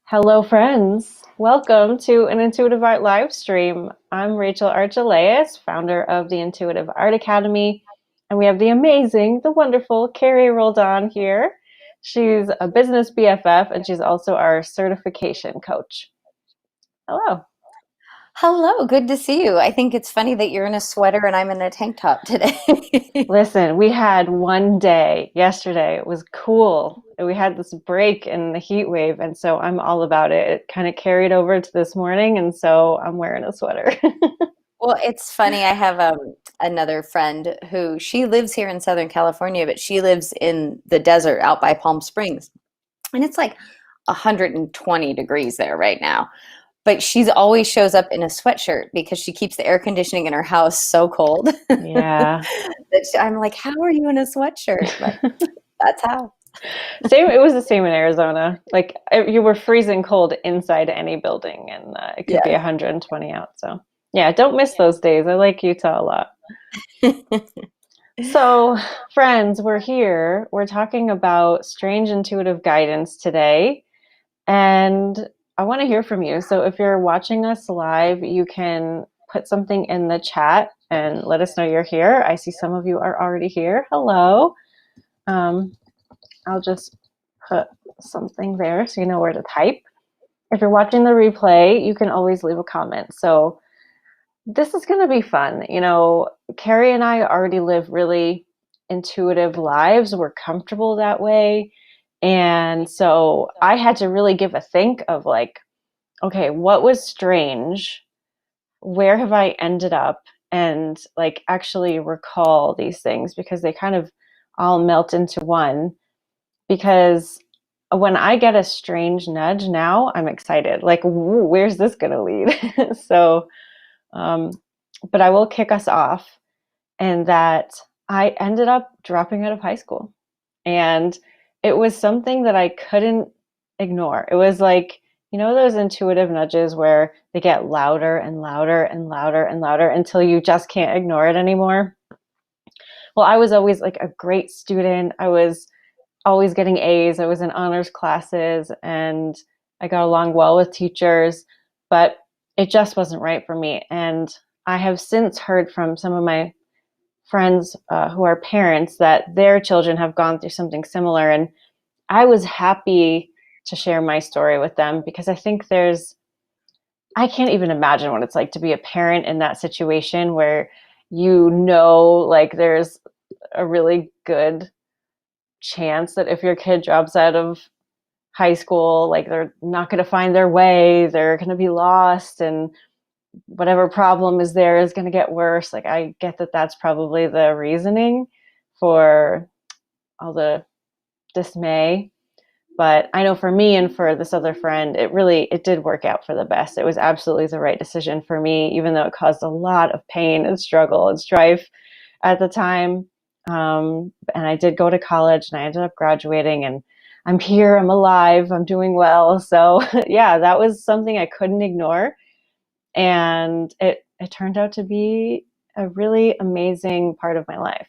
Hello, friends. Welcome to an Intuitive Art live stream. I'm Rachel Archelaus, founder of the Intuitive Art Academy, and we have the amazing, the wonderful Carrie Roldan here. She's a business BFF, and she's also our certification coach. Hello. Hello, good to see you. I think it's funny that you're in a sweater and I'm in a tank top today. Listen, we had one day yesterday. It was cool. We had this break in the heat wave, and so I'm all about it. It kind of carried over to this morning, and so I'm wearing a sweater. Well, it's funny. I have another friend who she lives here in Southern California, but she lives in the desert out by Palm Springs. And it's like 120 degrees there right now. But she's always shows up in a sweatshirt because she keeps the air conditioning in her house so cold. Yeah. I'm like, how are you in a sweatshirt? But that's how. Same. It was the same in Arizona. Like you were freezing cold inside any building, and it could be Yes. 120 out. So yeah, don't miss those days. I like Utah a lot. So, friends, we're here. We're talking about strange intuitive guidance today, and I want to hear from you. So if you're watching us live, you can put something in the chat and let us know you're here. I see some of you are already here. Hello. Um, I'll just put something there so you know where to type. If you're watching the replay, you can always leave a comment. So this is going to be fun. Carrie and I already live really intuitive lives. We're comfortable that way. And so I had to really give a think of like, okay, what was strange? Where have I ended up? And like actually recall these things because they kind of all melt into one. Because when I get a strange nudge now, I'm excited. Like, where's this going to lead? So, um, but I will kick us off in that I ended up dropping out of high school. And it was something that I couldn't ignore. It was like, those intuitive nudges where they get louder and louder and louder and louder until you just can't ignore it anymore. Well, I was always like a great student. I was always getting A's. I was in honors classes and I got along well with teachers, but it just wasn't right for me. And I have since heard from some of my friends who are parents that their children have gone through something similar. And I was happy to share my story with them because I think I can't even imagine what it's like to be a parent in that situation where like there's a really good chance that if your kid drops out of high school, like they're not going to find their way, they're going to be lost, and whatever problem is there is going to get worse. Like I get that that's probably the reasoning for all the dismay, but I know for me and for this other friend, it did work out for the best. It was absolutely the right decision for me, even though it caused a lot of pain and struggle and strife at the time. And I did go to college and I ended up graduating, and I'm here, I'm alive, I'm doing well. So yeah, that was something I couldn't ignore. And it turned out to be a really amazing part of my life.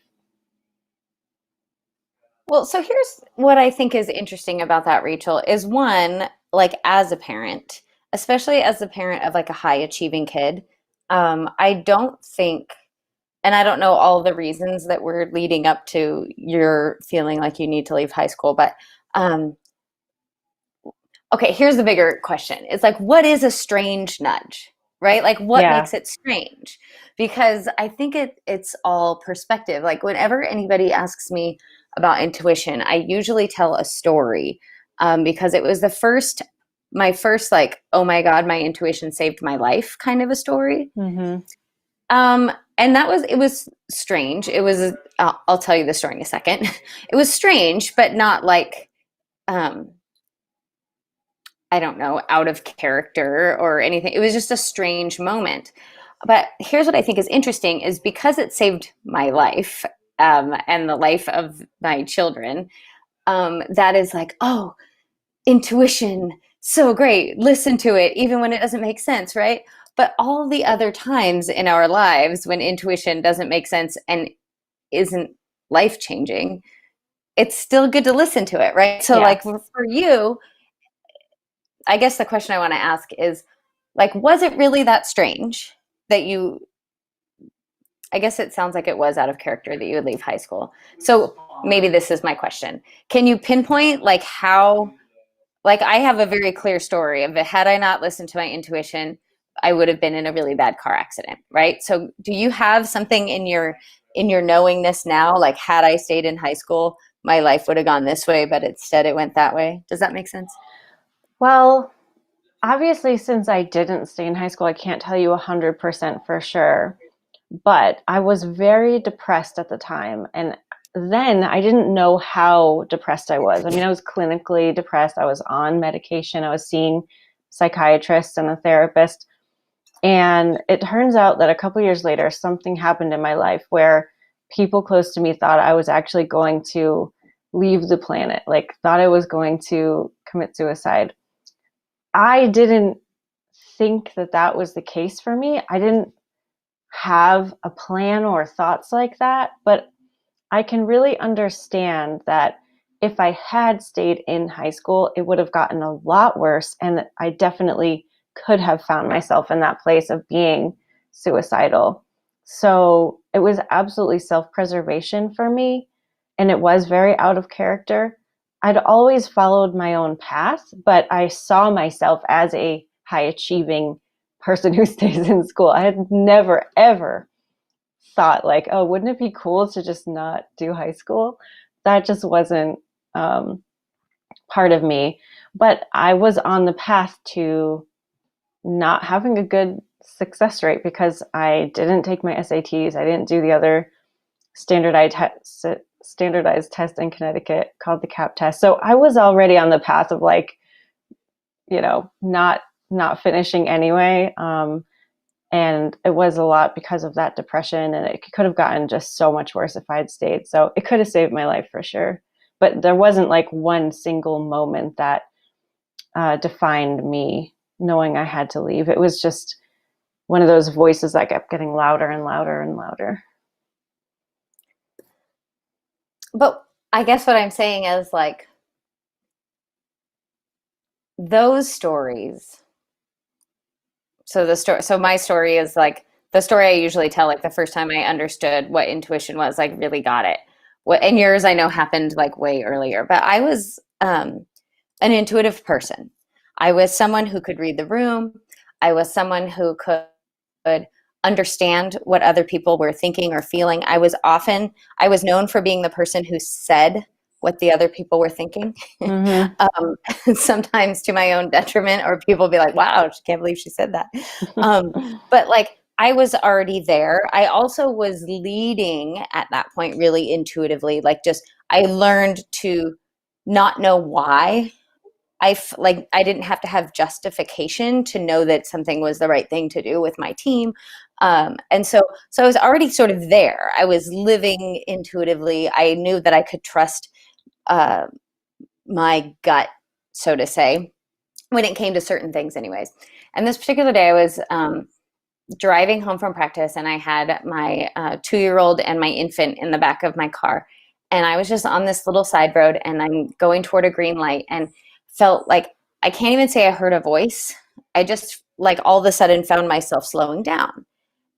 Well, so here's what I think is interesting about that, Rachel, is one, like as a parent, especially as the parent of like a high achieving kid, I don't think, and I don't know all the reasons that were leading up to your feeling like you need to leave high school, but um, okay, here's the bigger question. It's like, what is a strange nudge, right? Like, what Yeah. makes it strange? Because I think it's all perspective. Like, whenever anybody asks me about intuition, I usually tell a story because it was my first, like, oh my God, my intuition saved my life kind of a story. Mm-hmm. And it was strange. I'll tell you the story in a second. It was strange, but not like, um, I don't know, out of character or anything. It was just a strange moment. But here's what I think is interesting is because it saved my life and the life of my children, that is like, oh, intuition, so great. Listen to it, even when it doesn't make sense, right? But all the other times in our lives when intuition doesn't make sense and isn't life changing, it's still good to listen to it, right? So, Yeah. like for you, I guess the question I want to ask is, like, was it really that strange that you, I guess it sounds like it was out of character that you would leave high school. So maybe this is my question. Can you pinpoint like how, like I have a very clear story of it. Had I not listened to my intuition, I would have been in a really bad car accident, right? So do you have something in your knowingness now, like had I stayed in high school, my life would have gone this way, but instead it went that way? Does that make sense? Well, obviously, since I didn't stay in high school, I can't tell you 100% for sure. But I was very depressed at the time. And then I didn't know how depressed I was. I mean, I was clinically depressed. I was on medication. I was seeing psychiatrists and a therapist. And it turns out that a couple years later, something happened in my life where people close to me thought I was actually going to leave the planet, like thought I was going to commit suicide. I didn't think that that was the case for me. I didn't have a plan or thoughts like that, but I can really understand that if I had stayed in high school, it would have gotten a lot worse. And I definitely could have found myself in that place of being suicidal. So it was absolutely self preservation for me. And it was very out of character. I'd always followed my own path, but I saw myself as a high achieving person who stays in school. I had never, ever thought like, oh, wouldn't it be cool to just not do high school? That just wasn't um, part of me. But I was on the path to not having a good success rate because I didn't take my SATs. I didn't do the other standardized test in Connecticut called the CAP test. So I was already on the path of like, not finishing anyway. And it was a lot because of that depression, and it could have gotten just so much worse if I had stayed. So it could have saved my life for sure. But there wasn't like one single moment that defined me knowing I had to leave. It was just one of those voices that kept getting louder and louder and louder. But I guess what I'm saying is like those stories. So my story is like the story I usually tell, like the first time I understood what intuition was, like really got it. What and yours I know happened like way earlier, but I was an intuitive person. I was someone who could read the room. I was someone who could understand what other people were thinking or feeling. I was known for being the person who said what the other people were thinking, Mm-hmm. sometimes to my own detriment, or people be like, wow, she can't believe she said that. But like, I was already there. I also was leading at that point really intuitively. Like, just, I learned to not know why like I didn't have to have justification to know that something was the right thing to do with my team. And so I was already sort of there. I was living intuitively. I knew that I could trust uh, my gut, so to say, when it came to certain things, anyways. And this particular day, I was driving home from practice, and I had my 2-year-old and my infant in the back of my car. And I was just on this little side road, and I'm going toward a green light, and felt like, I can't even say I heard a voice. I just like all of a sudden found myself slowing down.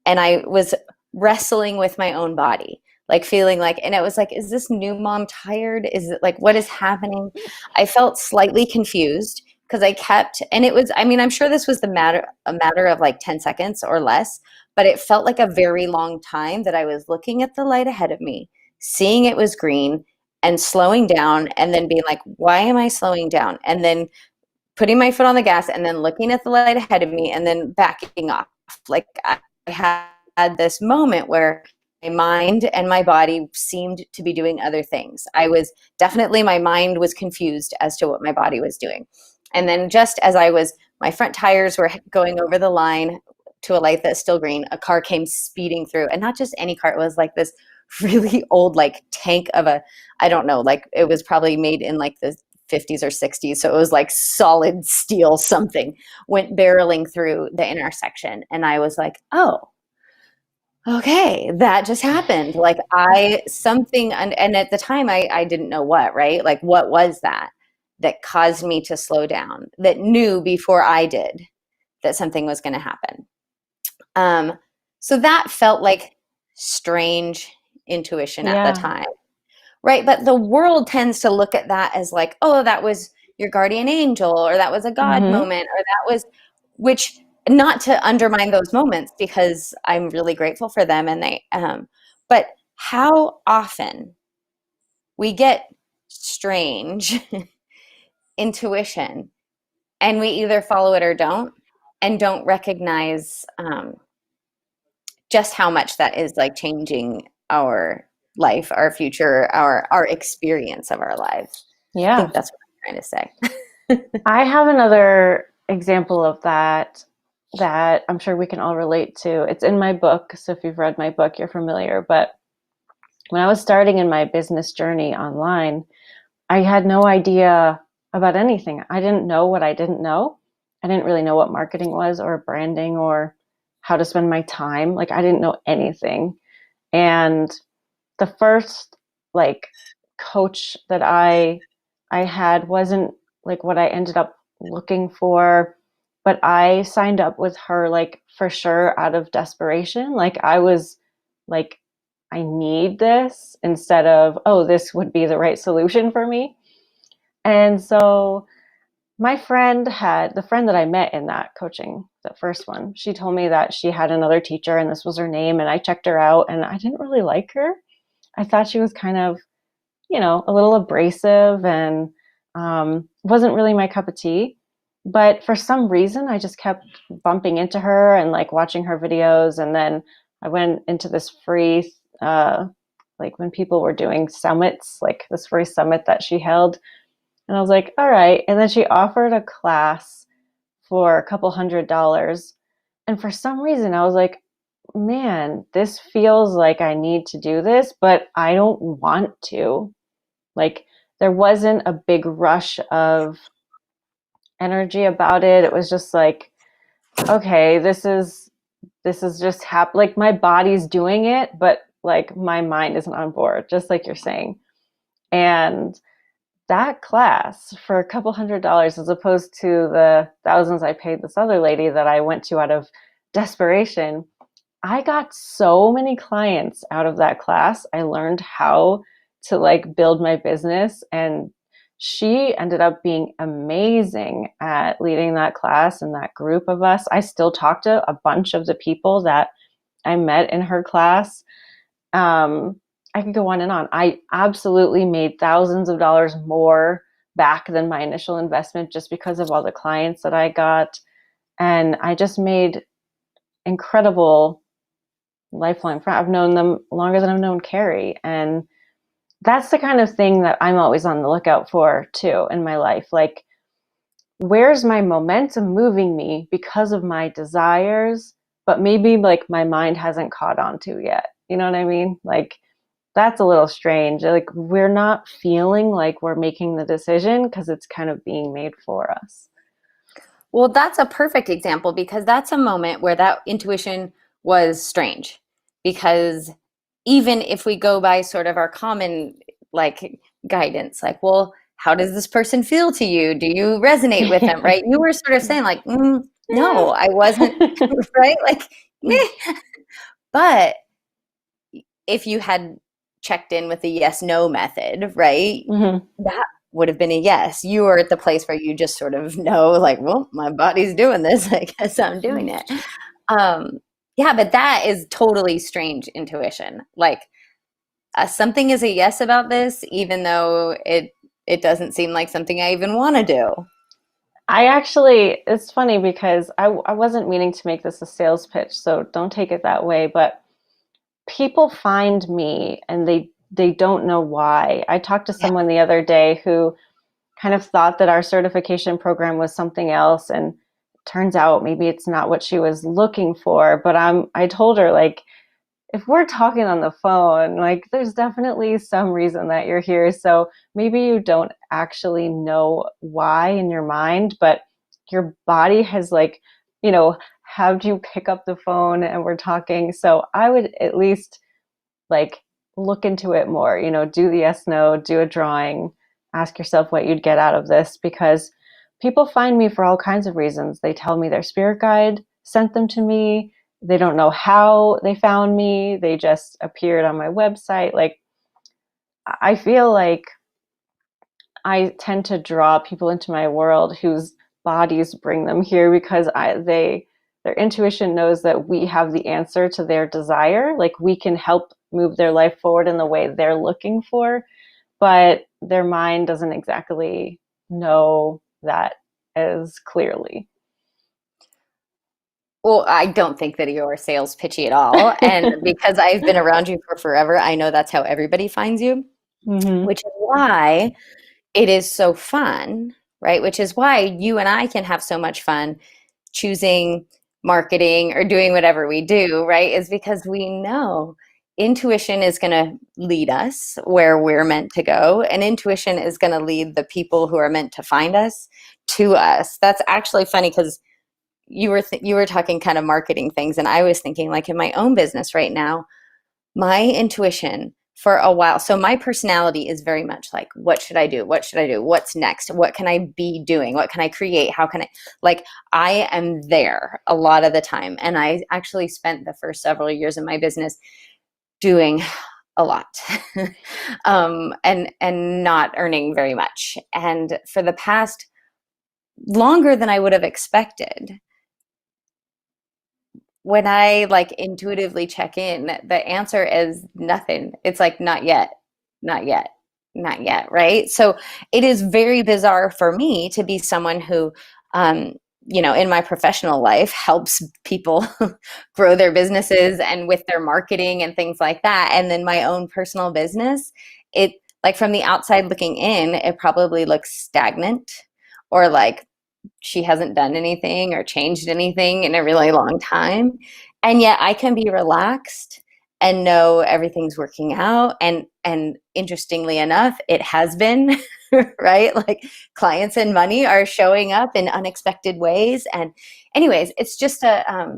And I was wrestling with my own body, like feeling like, and it was like, is this new mom tired? Is it like, what is happening? I felt slightly confused because I kept, and it was, I mean, I'm sure this was a matter of like 10 seconds or less, but it felt like a very long time that I was looking at the light ahead of me, seeing it was green, and slowing down, and then being like, why am I slowing down? And then putting my foot on the gas, and then looking at the light ahead of me, and then backing off. Like I had this moment where my mind and my body seemed to be doing other things. My mind was confused as to what my body was doing. And then just as my front tires were going over the line to a light that's still green, a car came speeding through, and not just any car. It was like this really old, like tank of I don't know, like it was probably made in like the 50s or 60s. So it was like solid steel something went barreling through the intersection. And I was like, oh, okay, that just happened. Like and at the time I didn't know what, right? Like what was that? that caused me to slow down, that knew before I did that something was going to happen. So that felt like strange intuition at the Yeah. time, right? But the world tends to look at that as like, oh, that was your guardian angel, or that was a God Mm-hmm. moment, or that was, which, not to undermine those moments, because I'm really grateful for them. And but how often we get strange intuition and we either follow it or don't, and don't recognize just how much that is like changing our life, our future, our experience of our lives. I Yeah. think that's what I'm trying to say. I have another example of that that I'm sure we can all relate to. It's in my book, so if you've read my book, you're familiar. But when I was starting in my business journey online, I had no idea about anything. I didn't know what I didn't know. I didn't really know what marketing was or branding or how to spend my time. Like I didn't know anything. And the first like coach that I had wasn't like what I ended up looking for, but I signed up with her like for sure out of desperation. Like I was like I need this instead of, oh, this would be the right solution for me. And so my friend had the friend that I met in that coaching, the first one, she told me that she had another teacher and this was her name. And I checked her out and I didn't really like her. I thought she was kind of, a little abrasive and wasn't really my cup of tea. But for some reason, I just kept bumping into her and like watching her videos. And then I went into this free, like when people were doing summits, like this free summit that she held. And I was like, all right. And then she offered a class for a couple $100. And for some reason, I was like, man, this feels like I need to do this, but I don't want to. Like, there wasn't a big rush of energy about it. It was just like, okay, this is just like my body's doing it, but like my mind isn't on board, just like you're saying. And that class for a couple $100 as opposed to the thousands I paid this other lady that I went to out of desperation, I got so many clients out of that class. I learned how to like build my business, and she ended up being amazing at leading that class and that group of us. I still talk to a bunch of the people that I met in her class. I could go on and on. I absolutely made thousands of dollars more back than my initial investment just because of all the clients that I got. And I just made incredible lifelong friends. I've known them longer than I've known Carrie. And that's the kind of thing that I'm always on the lookout for too in my life. Like, where's my momentum moving me because of my desires, but maybe like my mind hasn't caught on to yet. You know what I mean? Like, that's a little strange. Like, we're not feeling like we're making the decision because it's kind of being made for us. Well, that's a perfect example, because that's a moment where that intuition was strange. Because even if we go by sort of our common like guidance, like, well, how does this person feel to you? Do you resonate with them? Right? You were sort of saying like, no, I wasn't, right? Like, meh. But if you had checked in with the yes no method, right? Mm-hmm. That would have been a yes. You are at the place where you just sort of know, like, well, my body's doing this. I guess I'm doing it. Yeah, but that is totally strange intuition. Like, something is a yes about this, even though it doesn't seem like something I even want to do. It's funny because I wasn't meaning to make this a sales pitch, so don't take it that way. But people find me and they don't know why. I talked to someone the other day who kind of thought that our certification program was something else, and turns out maybe it's not what she was looking for. But I told her, like, if we're talking on the phone, like, there's definitely some reason that you're here. So maybe you don't actually know why in your mind, but your body has like, had you pick up the phone and we're talking. So I would at least like look into it more, do the yes no, do a drawing, ask yourself what you'd get out of this, because people find me for all kinds of reasons. They tell me their spirit guide sent them to me. They don't know how they found me. They just appeared on my website. Like, I feel like I tend to draw people into my world whose bodies bring them here, because their intuition knows that we have the answer to their desire. Like, we can help move their life forward in the way they're looking for, but their mind doesn't exactly know that as clearly. Well, I don't think that you're sales pitchy at all. And because I've been around you for forever, I know that's how everybody finds you, Mm-hmm. which is why it is so fun, right? Which is why you and I can have so much fun choosing marketing or doing whatever we do, right? Is because we know intuition is going to lead us where we're meant to go, and intuition is going to lead the people who are meant to find us to us. That's actually funny because you were talking kind of marketing things, and I was thinking, like, in my own business right now, my intuition for a while. So my personality is very much like, what should I do? What should I do? What's next? What can I be doing? What can I create? How can I, like, I am there a lot of the time. And I actually spent the first several years in my business doing a lot, and not earning very much. And for the past longer than I would have expected, when I like intuitively check in, the answer is nothing. It's like, not yet, not yet, not yet, right? So it is very bizarre for me to be someone who, in my professional life helps people grow their businesses and with their marketing and things like that. And then my own personal business, it, like, from the outside looking in, it probably looks stagnant, or like she hasn't done anything or changed anything in a really long time. And yet I can be relaxed and know everything's working out. And interestingly enough, it has been, right? Like, clients and money are showing up in unexpected ways. And anyways, it's just a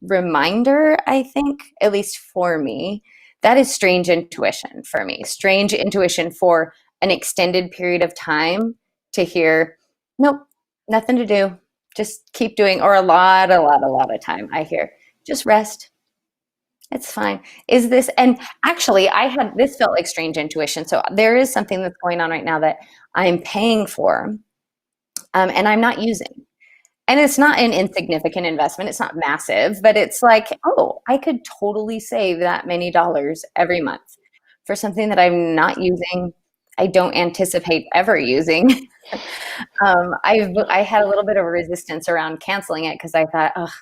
reminder, I think, at least for me, that is strange intuition for me. Strange intuition for an extended period of time to hear, nope, nothing to do. Just keep doing, or a lot of time I hear, just rest. It's fine. Is this, and actually this felt like strange intuition. So there is something that's going on right now that I'm paying for, and I'm not using. And it's not an insignificant investment. It's not massive, but it's like, oh, I could totally save that many dollars every month for something that I'm not using. I don't anticipate ever using. I had a little bit of a resistance around canceling it because I thought, oh,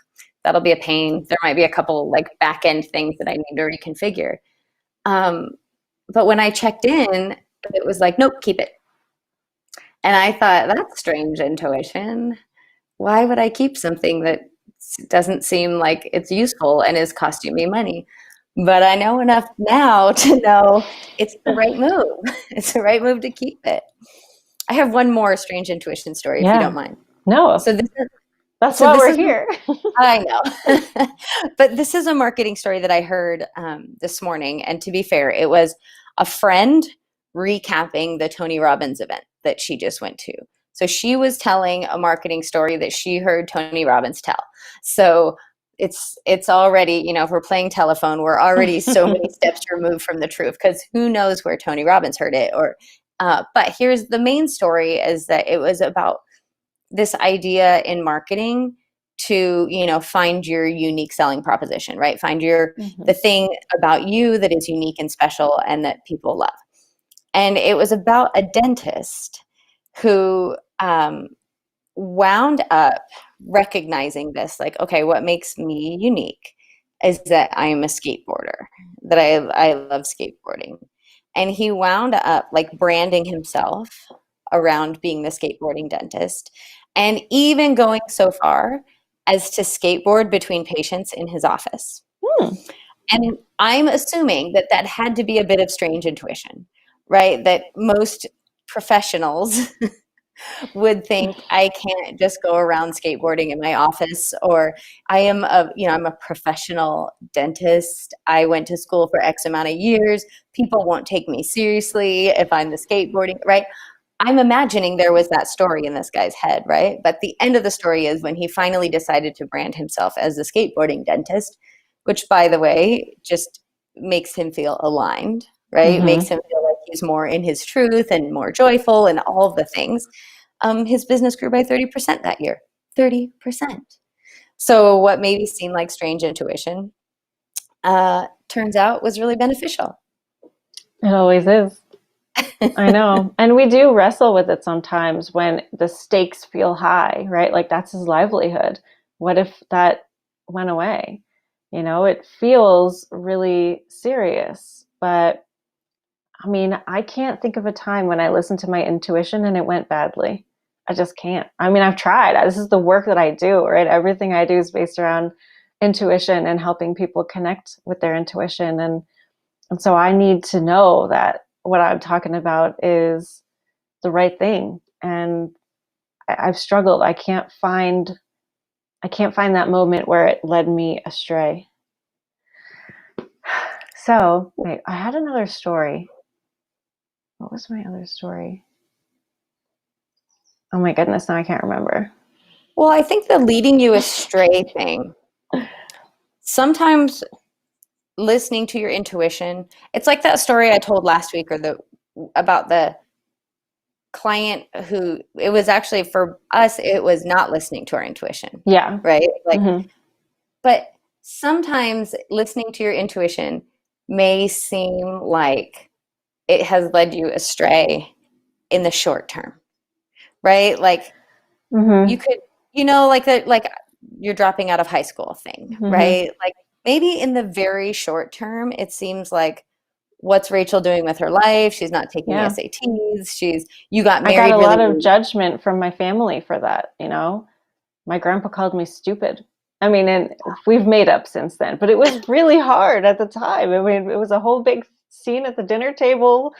that'll be a pain. There might be a couple like back end things that I need to reconfigure. But when I checked in, it was like, nope, keep it. And I thought, that's strange intuition. Why would I keep something that doesn't seem like it's useful and is costing me money? But I know enough now to know it's the right move. It's the right move to keep it. I have one more strange intuition story, if you don't mind. No. So that's why we're here. I know. But this is a marketing story that I heard this morning. And to be fair, it was a friend recapping the Tony Robbins event that she just went to. So she was telling a marketing story that she heard Tony Robbins tell. So it's already, if we're playing telephone, we're already so many steps removed from the truth, because who knows where Tony Robbins heard it. But here's the main story, is that it was about this idea in marketing to, find your unique selling proposition, right? Find the thing about you that is unique and special and that people love. And it was about a dentist who wound up recognizing this, like, okay, what makes me unique is that I am a skateboarder, that I love skateboarding. And he wound up like branding himself around being the skateboarding dentist, and even going so far as to skateboard between patients in his office. And I'm assuming that had to be a bit of strange intuition, right? That most professionals would think I can't just go around skateboarding in my office, or I'm a professional dentist. I went to school for X amount of years. People won't take me seriously if I'm the skateboarding, right? I'm imagining there was that story in this guy's head, right? But the end of the story is when he finally decided to brand himself as the skateboarding dentist, which, by the way, just makes him feel aligned, right? Makes Hmm. him feel like he's more in his truth and more joyful and all of the things. His business grew by 30% that year. 30%. So what maybe seemed like strange intuition turns out was really beneficial. It always is. I know. And we do wrestle with it sometimes when the stakes feel high, right? Like that's his livelihood. What if that went away? It feels really serious. But I mean, I can't think of a time when I listened to my intuition and it went badly. I just can't. I mean, I've tried. This is the work that I do, right? Everything I do is based around intuition and helping people connect with their intuition. And so I need to know that what I'm talking about is the right thing. And I've struggled. I can't find that moment where it led me astray. So, wait, I had another story. What was my other story? Oh my goodness, now I can't remember. Well, I think the leading you astray thing, sometimes listening to your intuition, it's like that story I told last week or the about the client who it was actually for us, it was not listening to our intuition, Yeah. right? Like, Hmm. but sometimes listening to your intuition may seem like it has led you astray in the short term, right? Like you Hmm. could, like you're dropping out of high school thing, Hmm. right? Like maybe in the very short term, it seems like what's Rachel doing with her life? She's not taking the Yeah. SATs. You got I got married a really, lot of really. judgment from my family for that. My grandpa called me stupid. I mean, and we've made up since then, but it was really hard at the time. I mean, it was a whole big scene at the dinner table,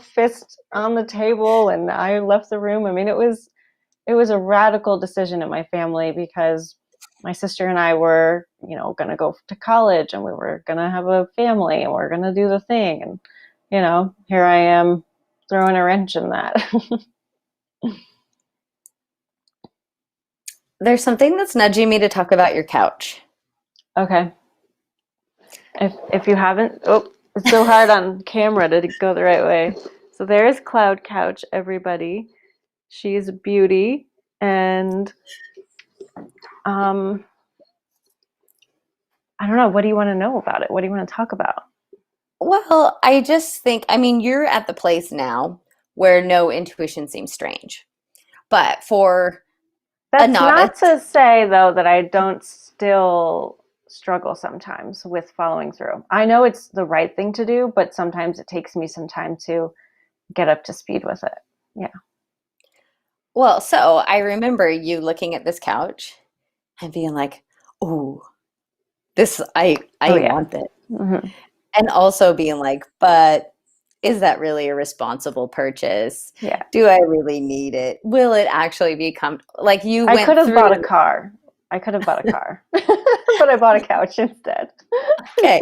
fist on the table, and I left the room. I mean, it was a radical decision in my family because my sister and I were, going to go to college and we were going to have a family and we are going to do the thing. And, here I am throwing a wrench in that. There's something that's nudging me to talk about your couch. Okay. If you haven't, oh, it's so hard on camera to go the right way. So there's Cloud Couch, everybody. She's a beauty. And um, I don't know. What do you want to know about it? What do you want to talk about? Well, I just think, I mean, you're at the place now where no intuition seems strange. But for a That's not novice, to say, though, that I don't still struggle sometimes with following through. I know it's the right thing to do, but sometimes it takes me some time to get up to speed with it. Yeah. well, so I remember you looking at this couch and being like, "Ooh, this Oh, I yeah. want this." Hmm. And also being like, "But is that really a responsible purchase? Yeah. Do I really need it? Will it actually become like you I could went have bought a through?" car. I could have bought a car, but I bought a couch instead. Okay.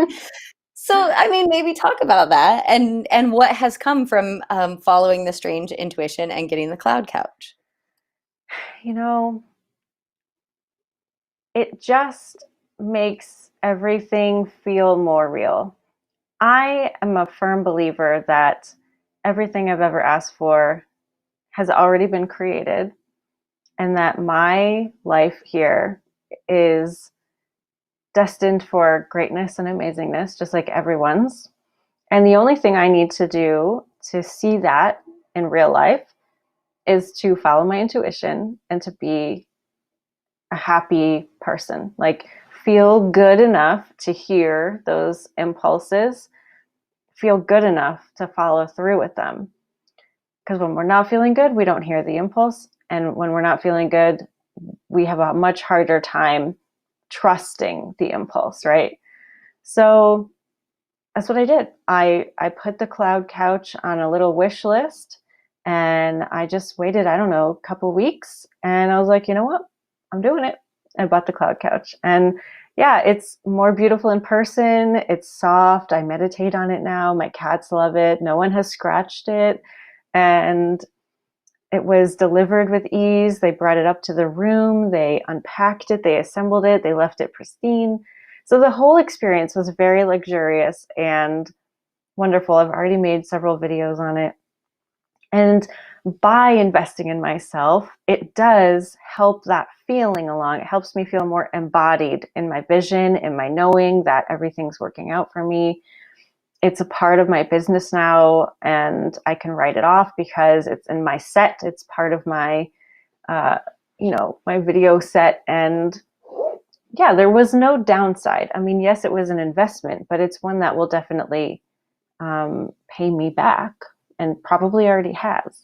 So, I mean, maybe talk about that and what has come from following the strange intuition and getting the cloud couch. You know, it just makes everything feel more real. I am a firm believer that everything I've ever asked for has already been created, and that my life here is destined for greatness and amazingness, just like everyone's. And the only thing I need to do to see that in real life is to follow my intuition and to be a happy person. Like, feel good enough to hear those impulses, feel good enough to follow through with them. Because when we're not feeling good, we don't hear the impulse. And when we're not feeling good, we have a much harder time trusting the impulse, right? So that's what I did. I put the cloud couch on a little wish list And I just waited, I don't know, a couple weeks. And I was like, you know what? I'm doing it. I bought the cloud couch. And yeah, it's more beautiful in person. It's soft. I meditate on it now. My cats love it. No one has scratched it. And it was delivered with ease. They brought it up to the room. They unpacked it. They assembled it. They left it pristine. So the whole experience was very luxurious and wonderful. I've already made several videos on it. And by investing in myself, it does help that feeling along. It helps me feel more embodied in my vision, in my knowing that everything's working out for me. It's a part of my business now, and I can write it off because it's in my set. It's part of my, uh, my video set. And yeah, there was no downside. I mean, yes, it was an investment, but it's one that will definitely pay me back and probably already has.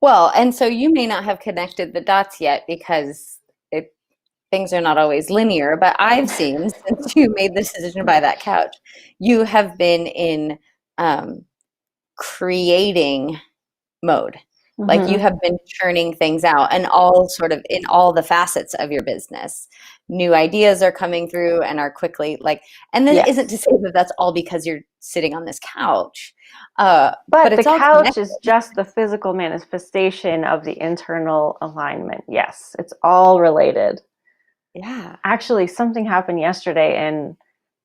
Well, and so you may not have connected the dots yet because things are not always linear, but I've seen since you made the decision to buy that couch, you have been in creating mode. Like you have been churning things out and all sort of in all the facets of your business. New ideas are coming through and are quickly and this isn't to say that that's all because you're sitting on this couch. But it's the all couch connected. is just the physical manifestation of the internal alignment. Yes, it's all related. Yeah. Actually, something happened yesterday in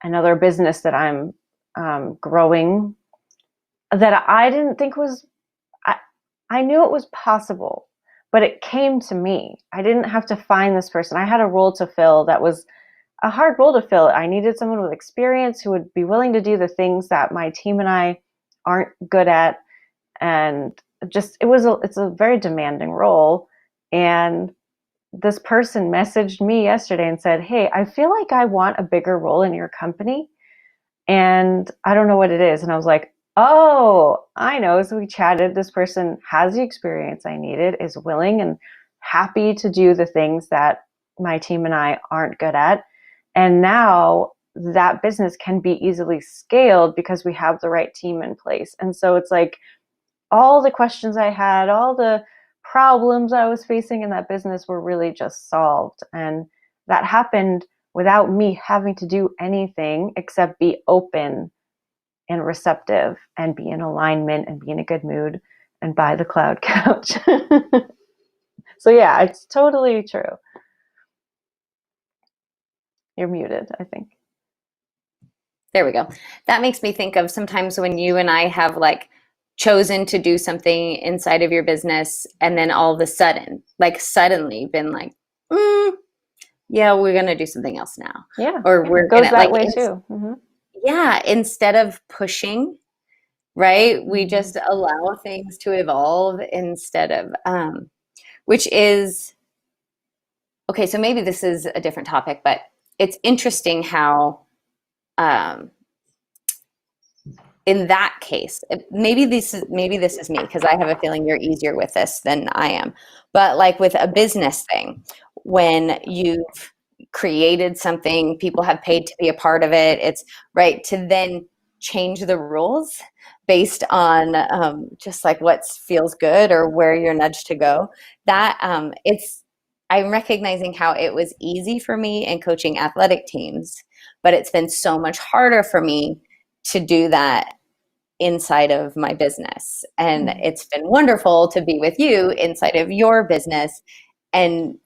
another business that I'm growing that I didn't think was, I knew it was possible, but it came to me. I didn't have to find this person. I had a role to fill that was a hard role to fill. I needed someone with experience who would be willing to do the things that my team and I aren't good at. And just, it's a very demanding role. And this person messaged me yesterday and said, "Hey, I feel like I want a bigger role in your company. And I don't know what it is." And I was like, "Oh, I know." So we chatted. This person has the experience I needed, is willing and happy to do the things that my team and I aren't good at. And now that business can be easily scaled because we have the right team in place. And so it's like all the questions I had, all the problems I was facing in that business were really just solved. And that happened without me having to do anything except be open and receptive and be in alignment and be in a good mood and buy the cloud couch. So yeah, it's totally true. You're muted, I think. There we go. That makes me think of sometimes when you and I have chosen to do something inside of your business and then all of a sudden, suddenly been yeah, we're going to do something else now. Yeah. Or we're it goes gonna, that way too. Yeah, instead of pushing, right? We just allow things to evolve instead of, which is, okay, so maybe this is a different topic, but it's interesting how, in that case, maybe this is me because I have a feeling you're easier with this than I am. But with a business thing, when you've created something, people have paid to be a part of it, it's right to then change the rules based on just what feels good or where you're nudged to go. That I'm recognizing how it was easy for me in coaching athletic teams, but it's been so much harder for me to do that inside of my business. And it's been wonderful to be with you inside of your business. And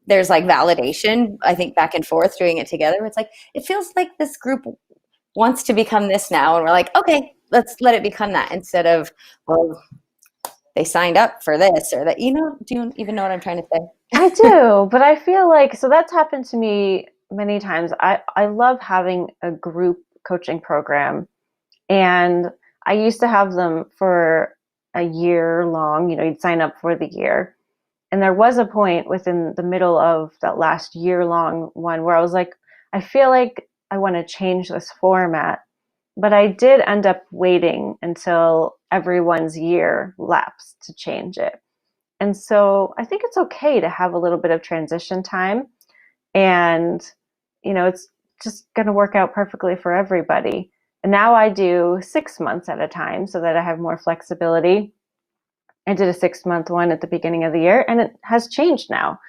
there's validation, I think, back and forth doing it together. It's it feels like this group wants to become this now. And we're okay, let's let it become that instead of, well, they signed up for this or that, do you even know what I'm trying to say? I do, but I feel so that's happened to me many times. I love having a group coaching program, and I used to have them for a year long. You'd sign up for the year. And there was a point within the middle of that last year long one where I was I feel like I want to change this format. But I did end up waiting until everyone's year lapsed to change it. And so I think it's okay to have a little bit of transition time. And, it's just going to work out perfectly for everybody. now I do 6 months at a time so that I have more flexibility. I did a 6-month one at the beginning of the year, and it has changed now.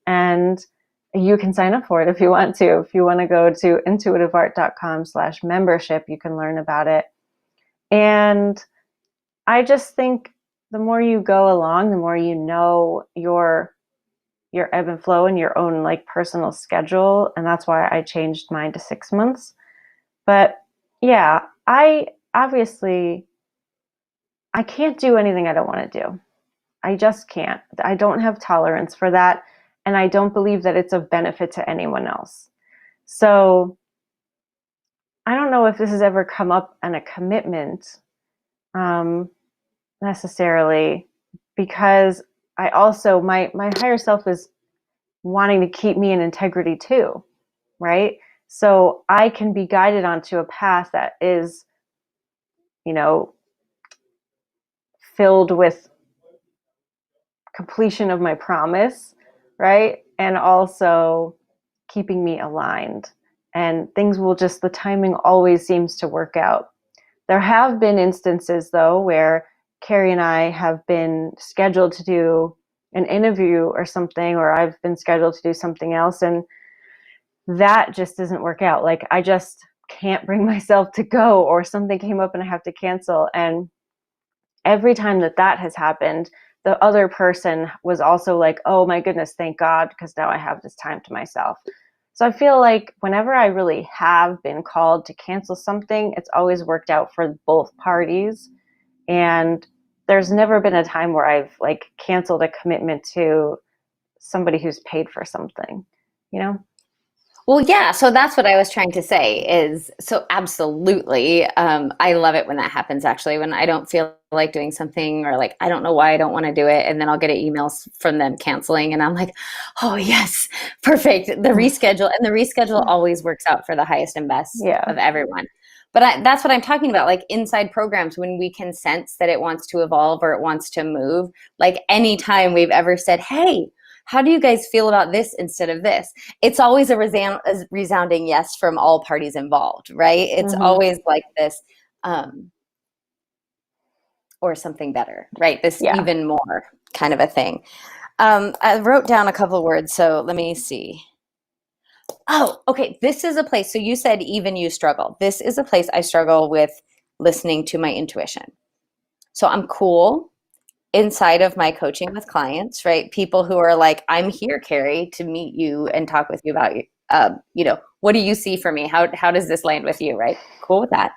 And you can sign up for it if you want to. If you want to go to intuitiveart.com/membership, you can learn about it. And I just think the more you go along, the more you know your ebb and flow and your own like personal schedule. And that's why I changed mine to 6 months. But yeah, I obviously I can't do anything I don't want to do. I just can't. I don't have tolerance for that. And I don't believe that it's of benefit to anyone else. So I don't know if this has ever come up in a commitment necessarily, because I also, my higher self is wanting to keep me in integrity too, right? So I can be guided onto a path that is, you know, filled with completion of my promise, right? And also keeping me aligned. And things will just, the timing always seems to work out. There have been instances, though, where Carrie and I have been scheduled to do an interview or something, or I've been scheduled to do something else, and that just doesn't work out. Like, I just can't bring myself to go, or something came up and I have to cancel. And every time that that has happened, the other person was also like, oh my goodness, thank God, because now I have this time to myself. So I feel like whenever I really have been called to cancel something, it's always worked out for both parties. And there's never been a time where I've like canceled a commitment to somebody who's paid for something, you know? Well, yeah, so that's what I was trying to say is so absolutely. I love it when that happens actually, when I don't feel like doing something or like I don't know why I don't want to do it. And then I'll get emails from them canceling and I'm like, oh yes, perfect. The reschedule and the reschedule always works out for the highest and best Yeah. of everyone. But that's what I'm talking about, like inside programs, when we can sense that it wants to evolve or it wants to move, like anytime we've ever said, hey, how do you guys feel about this instead of this? It's always a resounding yes from all parties involved, right? It's always like this, or something better, right? This even more kind of a thing. I wrote down a couple of words, so let me see. Oh, okay. This is a place. So you said even you struggle. This is a place I struggle with listening to my intuition. So I'm cool inside of my coaching with clients, right? People who are like, I'm here, Carrie, to meet you and talk with you about what do you see for me? How does this land with you, right? Cool with that.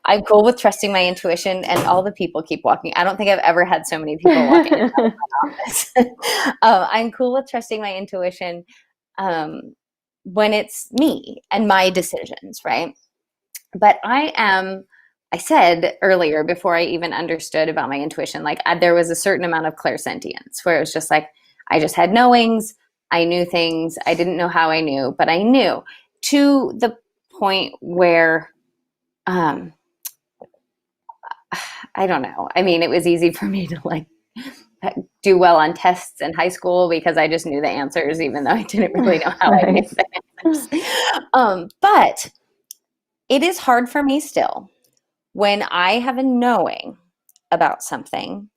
I'm cool with trusting my intuition, and all the people keep walking. I don't think I've ever had so many people walking out of my office. I'm cool with trusting my intuition when it's me and my decisions, right? But I said earlier, before I even understood about my intuition, like there was a certain amount of clairsentience where it was just like, I just had knowings. I knew things. I didn't know how I knew, but I knew, to the point where, I don't know. I mean, it was easy for me to like do well on tests in high school because I just knew the answers, even though I didn't really know how I knew the answers. But it is hard for me still when I have a knowing about something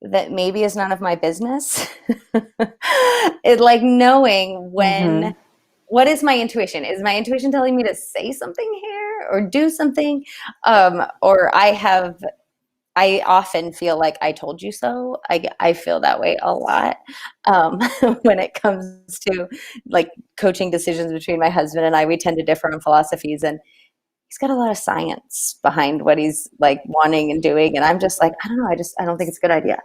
that maybe is none of my business. It like knowing when, what is my intuition? Is my intuition telling me to say something here or do something? Or I often feel like I told you so. I feel that way a lot when it comes to like coaching decisions between my husband and I. We tend to differ on philosophies, and he's got a lot of science behind what he's like wanting and doing. And I'm just like, I don't know. I don't think it's a good idea.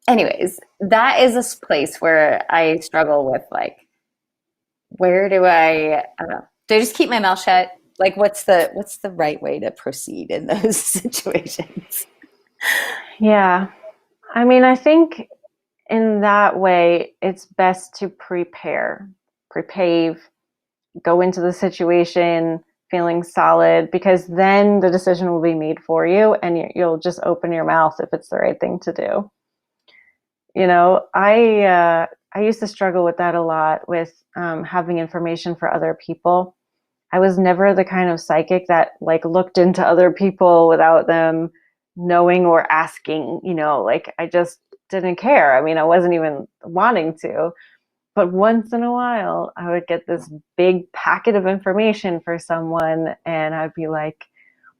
Anyways, that is a place where I struggle with like, where do I don't know. Do I just keep my mouth shut? Like, what's the right way to proceed in those situations? Yeah. I mean, I think in that way, it's best to prepave, go into the situation feeling solid, because then the decision will be made for you and you'll just open your mouth if it's the right thing to do. You know, I used to struggle with that a lot with having information for other people. I was never the kind of psychic that like looked into other people without them knowing or asking, like I just didn't care. I mean, I wasn't even wanting to. But once in a while, I would get this big packet of information for someone, and I'd be like,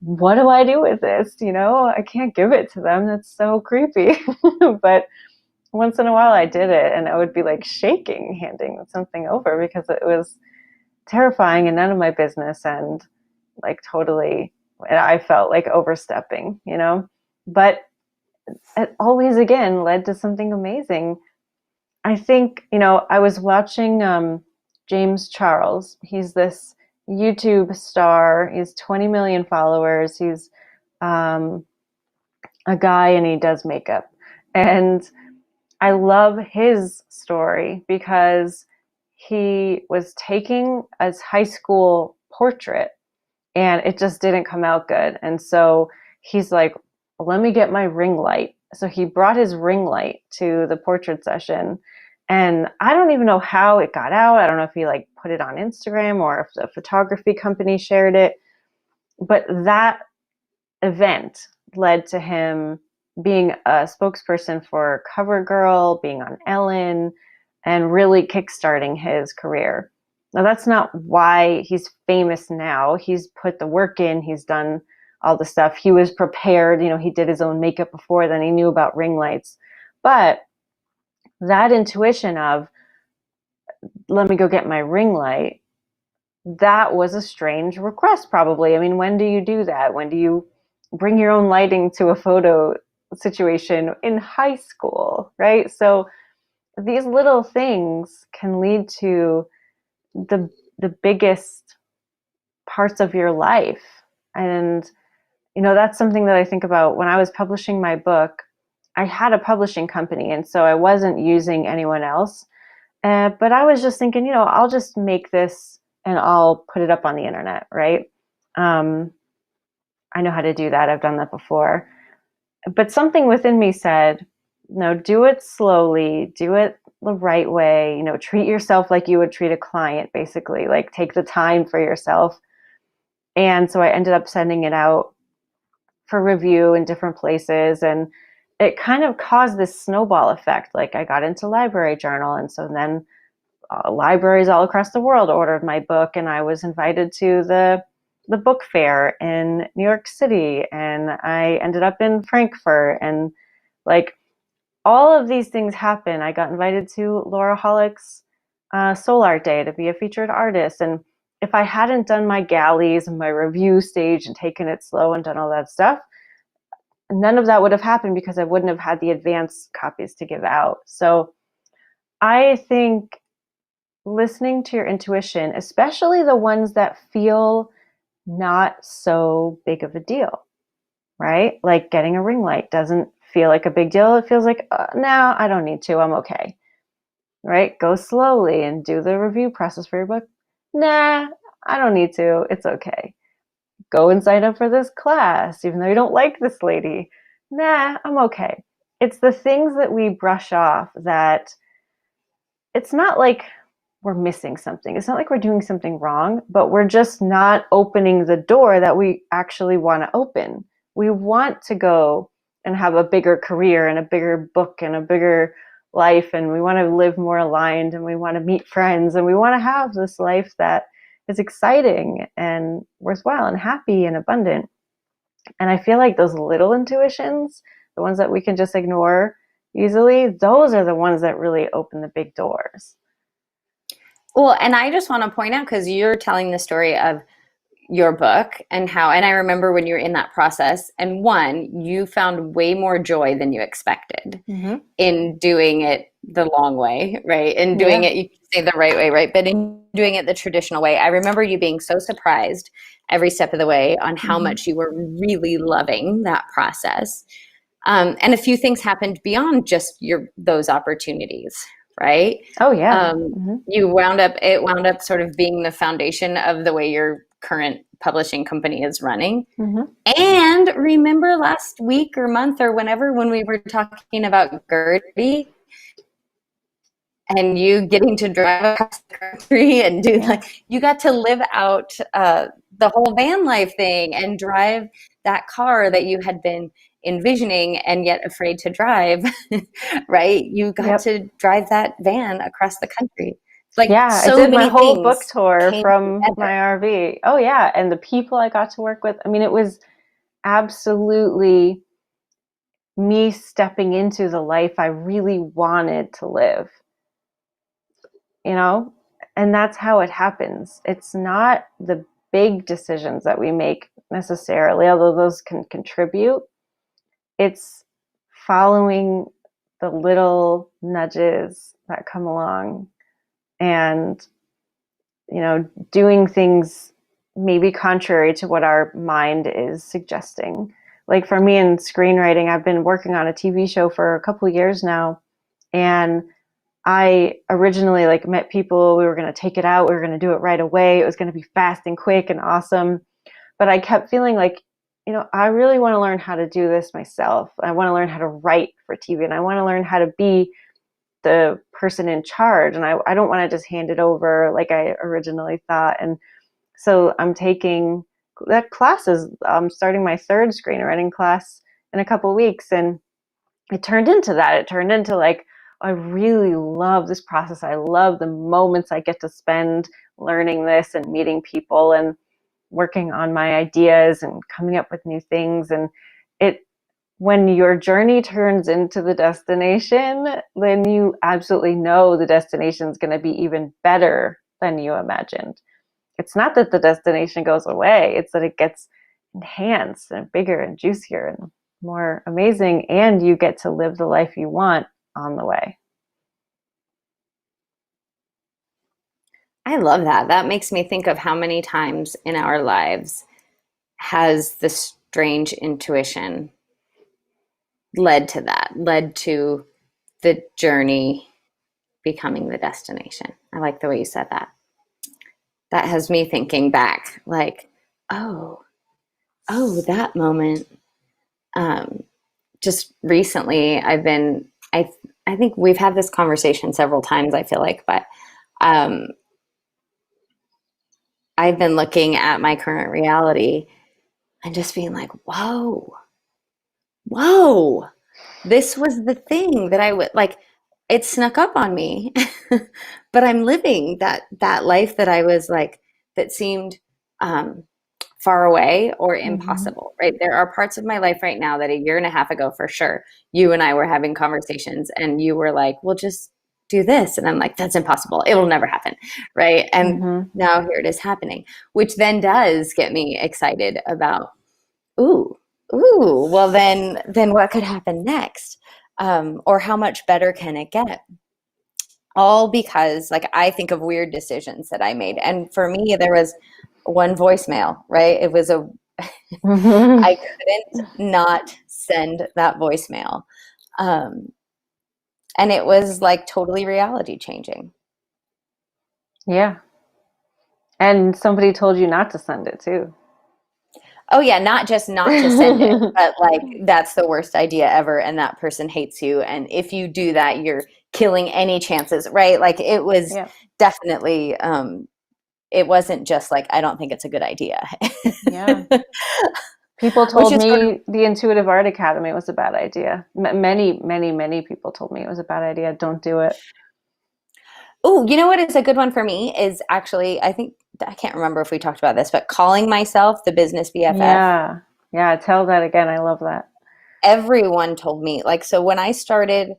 what do I do with this? I can't give it to them. That's so creepy. But once in a while, I did it, and I would be like shaking, handing something over because it was terrifying and none of my business, and like totally, I felt like overstepping, But it always again led to something amazing. I think, I was watching James Charles. He's this YouTube star. He's 20 million followers. He's um, a guy and he does makeup. And I love his story because he was taking a high school portrait and it just didn't come out good. And so he's like, let me get my ring light. So he brought his ring light to the portrait session. And I don't even know how it got out. I don't know if he like put it on Instagram or if the photography company shared it. But that event led to him being a spokesperson for CoverGirl, being on Ellen, and really kickstarting his career. Now, that's not why he's famous now. He's put the work in, he's done all the stuff. He was prepared, he did his own makeup before then, he knew about ring lights. But that intuition of, let me go get my ring light, that was a strange request, probably. I mean, when do you do that? When do you bring your own lighting to a photo situation in high school, right? So these little things can lead to the biggest parts of your life. And that's something that I think about when I was publishing my book. I had a publishing company, and so I wasn't using anyone else. But I was just thinking, I'll just make this and I'll put it up on the internet, right? I know how to do that. I've done that before. But something within me said, no, do it slowly, do it the right way, treat yourself like you would treat a client, basically, like take the time for yourself. And so I ended up sending it out for review in different places. And it kind of caused this snowball effect. Like I got into Library Journal. And so then libraries all across the world ordered my book, and I was invited to the book fair in New York City, and I ended up in Frankfurt, and like all of these things happen. I got invited to Laura Hollick's Soul Art Day to be a featured artist, and if I hadn't done my galleys and my review stage and taken it slow and done all that stuff, none of that would have happened because I wouldn't have had the advance copies to give out. So I think listening to your intuition, especially the ones that feel not so big of a deal, right? Like getting a ring light doesn't feel like a big deal. It feels like, no, I don't need to. I'm okay, right? Go slowly and do the review process for your book. Nah, I don't need to. It's okay. Go and sign up for this class, even though you don't like this lady. Nah, I'm okay. It's the things that we brush off that it's not like we're missing something. It's not like we're doing something wrong, but we're just not opening the door that we actually want to open. We want to go and have a bigger career and a bigger book and a bigger life, and we want to live more aligned, and we want to meet friends, and we want to have this life that is exciting and worthwhile and happy and abundant. And I feel like those little intuitions, the ones that we can just ignore easily, those are the ones that really open the big doors. Well, and I just want to point out, because you're telling the story of your book and how, and I remember when you're in that process, and one, you found way more joy than you expected in doing it the long way, right? And doing it, you can say the right way, right? But in doing it the traditional way, I remember you being so surprised every step of the way on how much you were really loving that process. And a few things happened beyond just those opportunities, right? Oh yeah. It wound up sort of being the foundation of the way your current publishing company is running. And remember last week or month or whenever, when we were talking about Gertie, and you getting to drive across the country and do Yeah. like, you got to live out the whole van life thing and drive that car that you had been envisioning and yet afraid to drive, right? You got Yep. to drive that van across the country. Like Yeah, I so did my many whole book things tour came from together. my RV. Oh yeah, and the people I got to work with. I mean, it was absolutely me stepping into the life I really wanted to live, you know? And that's how it happens. It's not the big decisions that we make necessarily, although those can contribute. It's following the little nudges that come along and, doing things maybe contrary to what our mind is suggesting. Like for me in screenwriting, I've been working on a TV show for a couple of years now, and I originally met people. We were going to take it out. We were going to do it right away. It was going to be fast and quick and awesome. But I kept feeling like, I really want to learn how to do this myself. I want to learn how to write for TV, and I want to learn how to be the person in charge. And I don't want to just hand it over like I originally thought. And so I'm taking that classes. I'm starting my third screenwriting class in a couple of weeks. And it turned into that. It turned into I really love this process. I love the moments I get to spend learning this and meeting people and working on my ideas and coming up with new things. And it, when your journey turns into the destination, then you absolutely know the destination is going to be even better than you imagined. It's not that the destination goes away, it's that it gets enhanced and bigger and juicier and more amazing, and you get to live the life you want on the way. I love that. That makes me think of how many times in our lives has the strange intuition led to that, led to the journey becoming the destination. I like the way you said that. That has me thinking back, like, oh, that moment. Um, just recently, I think we've had this conversation several times, I feel like, but um, I've been looking at my current reality and just being like, whoa, this was the thing that I would like. It snuck up on me, but I'm living that life that I was like, that seemed um, far away or Mm-hmm. impossible, right? There are parts of my life right now that a year and a half ago, for sure, you and I were having conversations and you were like, well, just do this. And I'm like, that's impossible. It will never happen. Right. And Mm-hmm. now here it is happening, which then does get me excited about, ooh, well, then what could happen next? Or how much better can it get? All because like I think of weird decisions that I made. And for me, there was one voicemail, right? It was Mm-hmm. I couldn't not send that voicemail. Um, and it was like totally reality changing. Yeah. And somebody told you not to send it too. Oh yeah, not just not to send it, but like that's the worst idea ever and that person hates you. And if you do that, you're killing any chances, right? Like it was Yeah. definitely it wasn't just like I don't think it's a good idea. Yeah. People Which told is sort of, me the Intuitive Art Academy was a bad idea. Many, many, many people told me it was a bad idea. Don't do it. oh, you know what is a good one for me is actually, I think, I can't remember if we talked about this, but calling myself the business BFF. Yeah. Yeah. Tell that again. I love that. Everyone told me, like, so when I started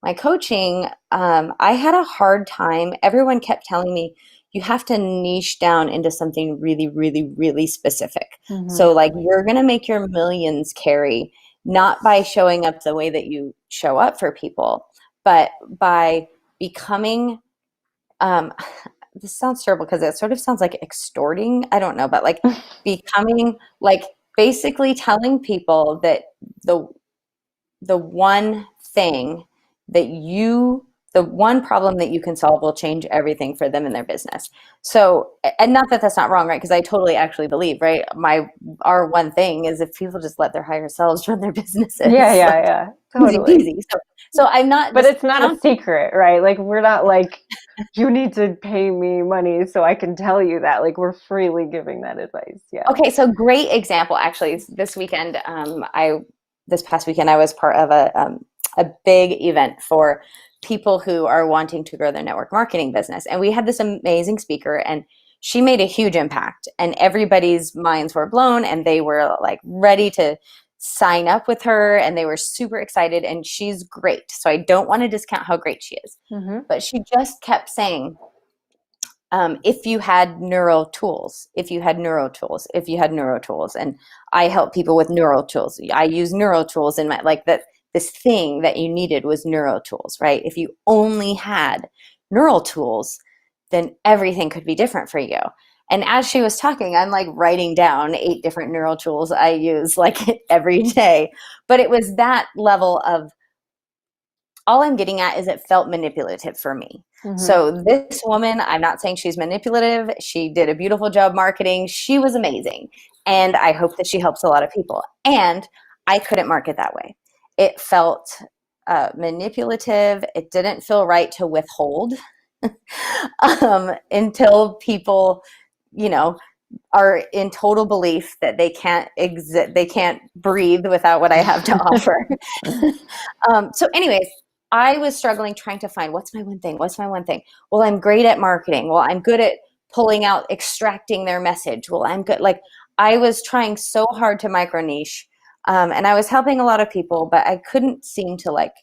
my coaching, I had a hard time. Everyone kept telling me, you have to niche down into something really, really, really specific. Mm-hmm. So, like, you're going to make your millions, Carrie, not by showing up the way that you show up for people, but by becoming um this sounds terrible because it sort of sounds like extorting. I don't know, but like becoming like basically telling people that the the one thing that you the one problem that you can solve will change everything for them in their business. So, and not that that's not wrong, right? Because I totally actually believe, right? Our one thing is if people just let their higher selves run their businesses, like, Yeah, easy totally. peasy. So I'm not But it's not a discounting. secret, right? Like, we're not like, you need to pay me money so I can tell you that. Like, we're freely giving that advice. Yeah. Okay, so great example. Actually, this past weekend I was part of a big event for people who are wanting to grow their network marketing business, and we had this amazing speaker, and she made a huge impact, and everybody's minds were blown, and they were like ready to sign up with her, and they were super excited, and she's great. So I don't want to discount how great she is, Mm-hmm. but she just kept saying, if you had neural tools, if you had neural tools, if you had neural tools, and I help people with neural tools. I use neural tools in my, like, that this thing that you needed was neural tools, right? If you only had neural tools, then everything could be different for you. And as she was talking, I'm like writing down 8 different neural tools I use like every day. But it was that level of, all I'm getting at is it felt manipulative for me. Mm-hmm. So this woman, I'm not saying she's manipulative. She did a beautiful job marketing. She was amazing. And I hope that she helps a lot of people. And I couldn't market that way. It felt manipulative. It didn't feel right to withhold until people, you know, are in total belief that they can't exist, they can't breathe without what I have to offer. So anyways, I was struggling trying to find, what's my one thing? What's my one thing? Well, I'm great at marketing. Well, I'm good at pulling out, extracting their message. Well, I'm good. Like, I was trying so hard to micro niche, and I was helping a lot of people, but I couldn't seem to like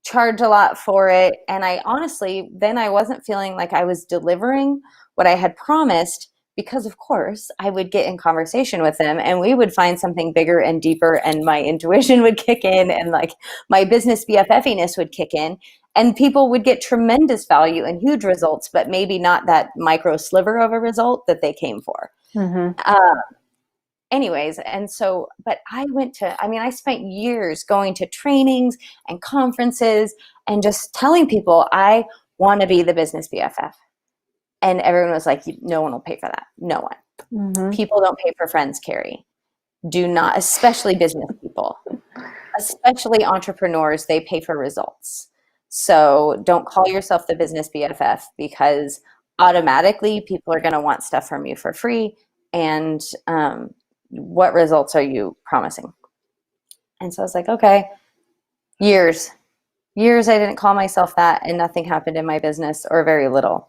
charge a lot for it. And I honestly, then I wasn't feeling like I was delivering what I had promised, because of course I would get in conversation with them and we would find something bigger and deeper, and my intuition would kick in, and like my business BFFiness would kick in, and people would get tremendous value and huge results, but maybe not that micro sliver of a result that they came for. Mm-hmm. Anyways, and so, but I spent years going to trainings and conferences and just telling people I want to be the business BFF. And everyone was like, no one will pay for that. No one. Mm-hmm. People don't pay for friends, Carrie. Do not, especially business people, especially entrepreneurs, they pay for results. So don't call yourself the business BFF, because automatically people are going to want stuff from you for free. And what results are you promising? And so I was like, okay, years I didn't call myself that, and nothing happened in my business, or very little.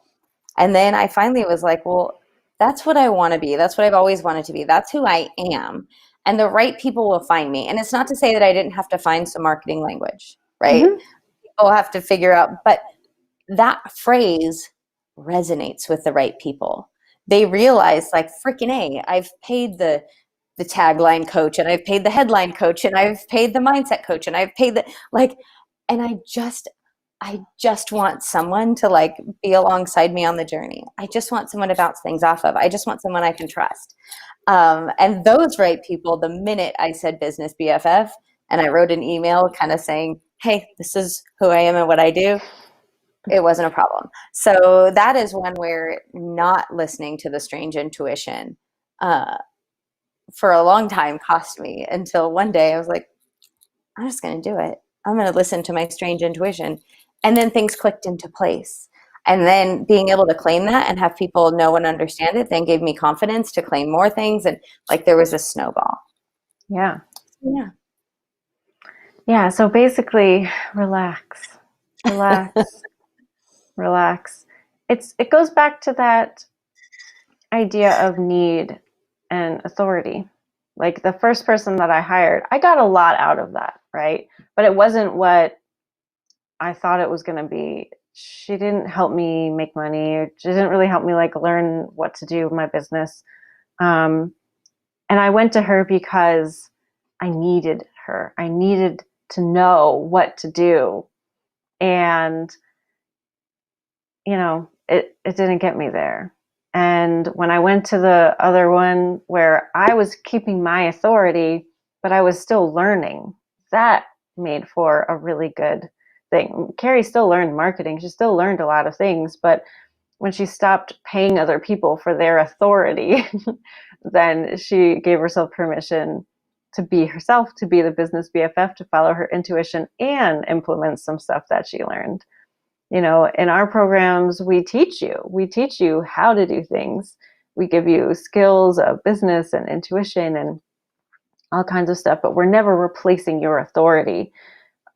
And then I finally was like, well, that's what I want to be. That's what I've always wanted to be. That's who I am. And the right people will find me. And it's not to say that I didn't have to find some marketing language, right? Mm-hmm. People have to figure out, but that phrase resonates with the right people. They realize, like, freaking A, I've paid the tagline coach, and I've paid the headline coach, and I've paid the mindset coach, and I've paid the, like, and I just want someone to like be alongside me on the journey. I just want someone to bounce things off of. I just want someone I can trust. And those right people, the minute I said business BFF and I wrote an email kind of saying, hey, this is who I am and what I do, it wasn't a problem. So that is one where not listening to the strange intuition for a long time cost me, until one day I was like, I'm just going to do it. I'm going to listen to my strange intuition. And then things clicked into place. And then being able to claim that and have people know and understand it then gave me confidence to claim more things. And like there was a snowball. Yeah. Yeah. Yeah. So basically, relax, relax, relax. It goes back to that idea of need and authority. Like, the first person that I hired, I got a lot out of that, right? But it wasn't what I thought it was going to be. She didn't help me make money. She didn't really help me like learn what to do with my business. And I went to her because I needed her. I needed to know what to do. And, it didn't get me there. And when I went to the other one where I was keeping my authority, but I was still learning, that made for a really good thing. Carrie still learned marketing. She still learned a lot of things, but when she stopped paying other people for their authority, then she gave herself permission to be herself, to be the business BFF, to follow her intuition and implement some stuff that she learned. You know, in our programs, we teach you how to do things. We give you skills of business and intuition and all kinds of stuff, but we're never replacing your authority.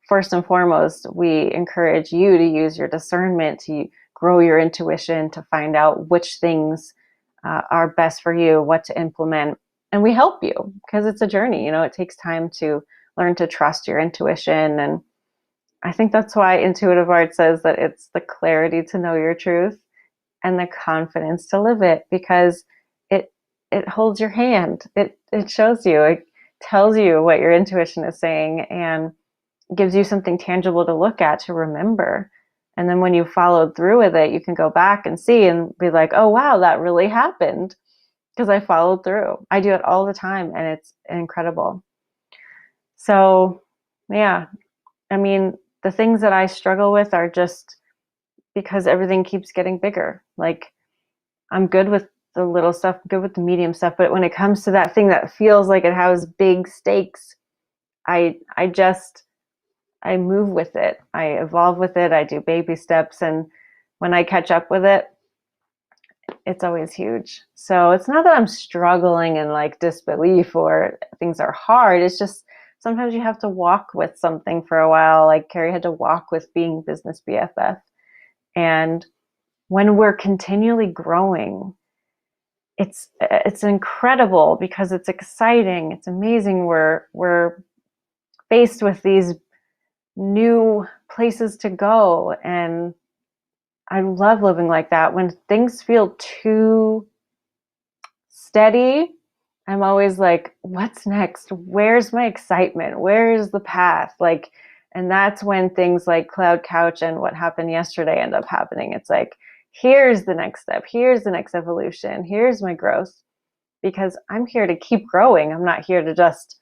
First and foremost, we encourage you to use your discernment to grow your intuition, to find out which things are best for you, what to implement. And we help you because it's a journey. You know, it takes time to learn to trust your intuition. And I think that's why intuitive art says that it's the clarity to know your truth and the confidence to live it, because it holds your hand. It shows you, it tells you what your intuition is saying, and gives you something tangible to look at, to remember. And then when you followed through with it, you can go back and see and be like, oh, wow, that really happened because I followed through. I do it all the time, and it's incredible. So, yeah, I mean, the things that I struggle with are just because everything keeps getting bigger. Like, I'm good with the little stuff, good with the medium stuff, but when it comes to that thing that feels like it has big stakes, I move with it. I evolve with it. I do baby steps. And when I catch up with it, it's always huge. So it's not that I'm struggling in like disbelief or things are hard. It's just sometimes you have to walk with something for a while. Like Carrie had to walk with being business BFF. And when we're continually growing, it's incredible because it's exciting. It's amazing. We're faced with these new places to go, and I love living like that. When things feel too steady, I'm always like, what's next? Where's my excitement? Where's the path? Like, and that's when things like Cloud Couch and what happened yesterday end up happening. It's like, here's the next step. Here's the next evolution. Here's my growth, because I'm here to keep growing. I'm not here to just,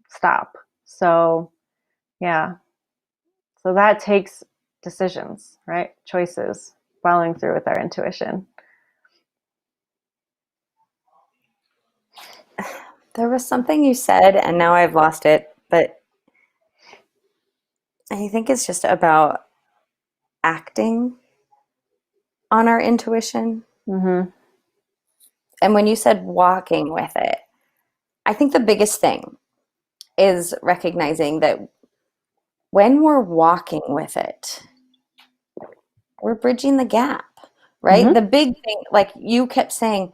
stop. So yeah. So that takes decisions, right? Choices, following through with our intuition. There was something you said, and now I've lost it, but I think it's just about acting on our intuition. Mm-hmm. And when you said walking with it, I think the biggest thing is recognizing that when we're walking with it, we're bridging the gap, right? Mm-hmm. The big thing, like you kept saying,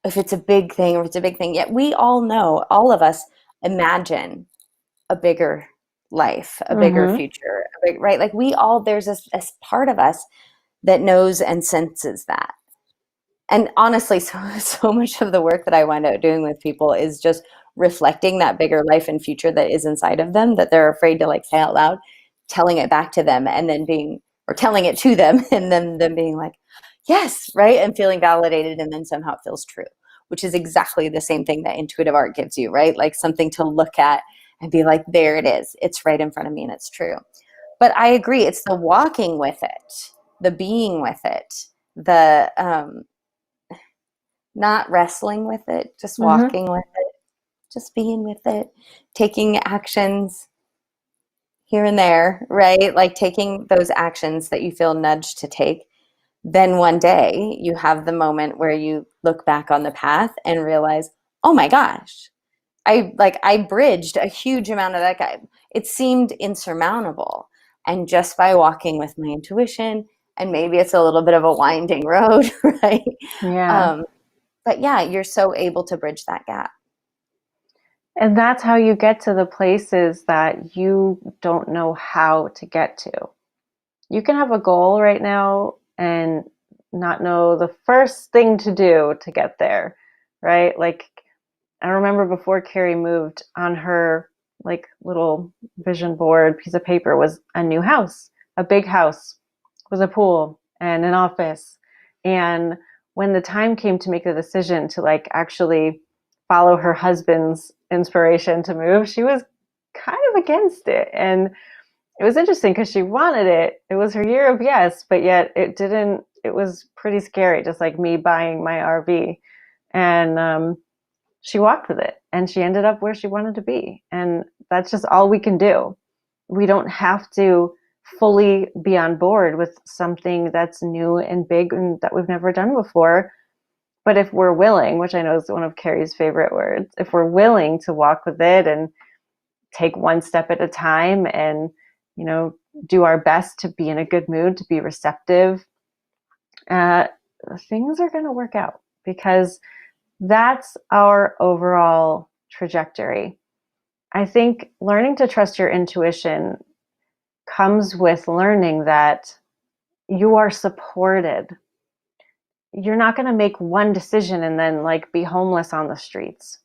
if it's a big thing or if it's a big thing, yet we all know, all of us imagine a bigger life, a bigger Mm-hmm. future, right? Like we all, there's this part of us that knows and senses that. And honestly, so much of the work that I wind up doing with people is just reflecting that bigger life and future that is inside of them that they're afraid to like say out loud, telling it back to them and then or telling it to them and then them being like, yes, right? And feeling validated, and then somehow it feels true, which is exactly the same thing that intuitive art gives you, right? Like something to look at and be like, there it is. It's right in front of me and it's true. But I agree. It's the walking with it, the being with it, the not wrestling with it, just Mm-hmm. walking with it, just being with it, taking actions here and there, right? Like taking those actions that you feel nudged to take. Then one day you have the moment where you look back on the path and realize, oh my gosh, I bridged a huge amount of that guy. It seemed insurmountable. And just by walking with my intuition, and maybe it's a little bit of a winding road, right? Yeah. But yeah, you're so able to bridge that gap. And that's how you get to the places that you don't know how to get to. You can have a goal right now and not know the first thing to do to get there, right? Like, I remember before Carrie moved, on her like little vision board piece of paper was a new house, a big house with a pool and an office. And when the time came to make the decision to like actually follow her husband's inspiration to move, she was kind of against it. And it was interesting because she wanted it. It was her year of yes, but yet it didn't. It was pretty scary, just like me buying my RV. And she walked with it and she ended up where she wanted to be. And that's just all we can do. We don't have to fully be on board with something that's new and big and that we've never done before. But if we're willing, which I know is one of Carrie's favorite words, if we're willing to walk with it and take one step at a time and, you know, do our best to be in a good mood, to be receptive, uh, things are going to work out because that's our overall trajectory. I think learning to trust your intuition comes with learning that you are supported. You're not going to make one decision and then like be homeless on the streets.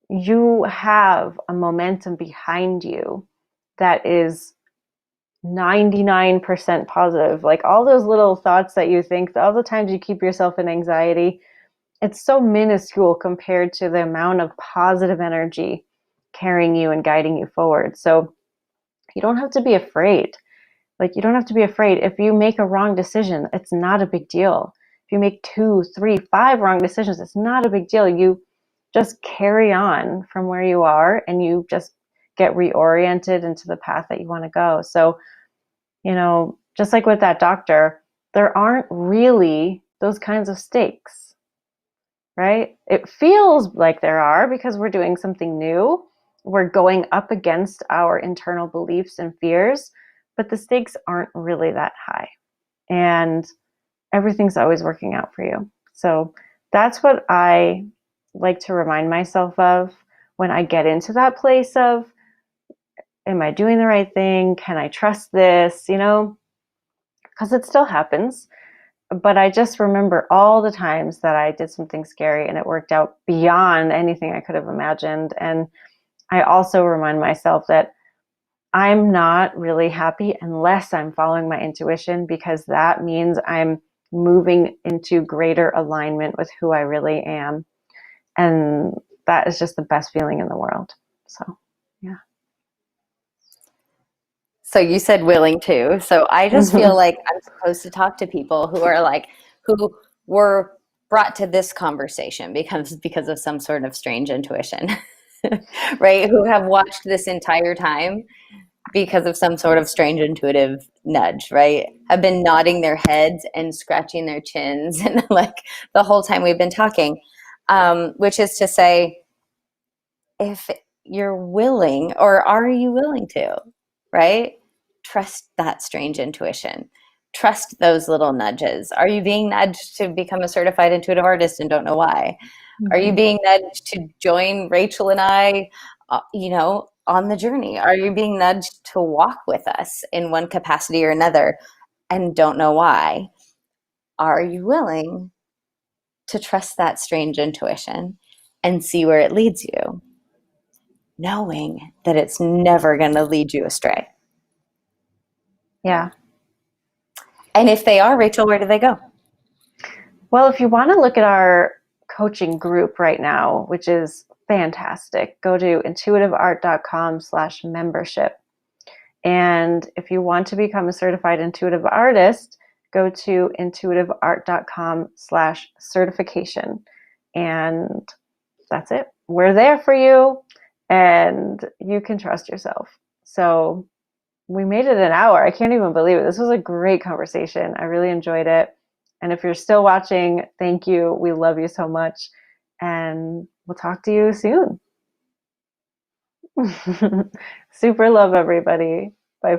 You have a momentum behind you that is 99% positive. Like all those little thoughts that you think, all the times you keep yourself in anxiety, it's so minuscule compared to the amount of positive energy carrying you and guiding you forward. So you don't have to be afraid. Like, you don't have to be afraid. If you make a wrong decision, it's not a big deal. If you make 2, 3, 5 wrong decisions, it's not a big deal. You just carry on from where you are and you just get reoriented into the path that you want to go. So, you know, just like with that doctor, there aren't really those kinds of stakes, right? It feels like there are because we're doing something new. We're going up against our internal beliefs and fears, but the stakes aren't really that high. And everything's always working out for you. So that's what I like to remind myself of when I get into that place of, am I doing the right thing? Can I trust this? You know, because it still happens. But I just remember all the times that I did something scary and it worked out beyond anything I could have imagined. And I also remind myself that I'm not really happy unless I'm following my intuition, because that means I'm moving into greater alignment with who I really am. And that is just the best feeling in the world. So, yeah. So you said willing to. So I just feel like I'm supposed to talk to people who are like, who were brought to this conversation because of some sort of strange intuition, right? Who have watched this entire time because of some sort of strange intuitive nudge, right? Have been nodding their heads and scratching their chins and like the whole time we've been talking, which is to say, if you're willing, or are you willing to, right? Trust that strange intuition. Trust those little nudges. Are you being nudged to become a certified intuitive artist and don't know why? Are you being nudged to join Rachel and I, on the journey? Are you being nudged to walk with us in one capacity or another and don't know why? Are you willing to trust that strange intuition and see where it leads you, knowing that it's never going to lead you astray? Yeah. And if they are, Rachel, where do they go? Well, if you want to look at our coaching group right now, which is fantastic, go to intuitiveart.com/membership. And if you want to become a certified intuitive artist, go to intuitiveart.com/certification. And that's it. We're there for you and you can trust yourself. So we made it an hour. I can't even believe it. This was a great conversation. I really enjoyed it. And if you're still watching, thank you. We love you so much. And we'll talk to you soon. Super love, everybody.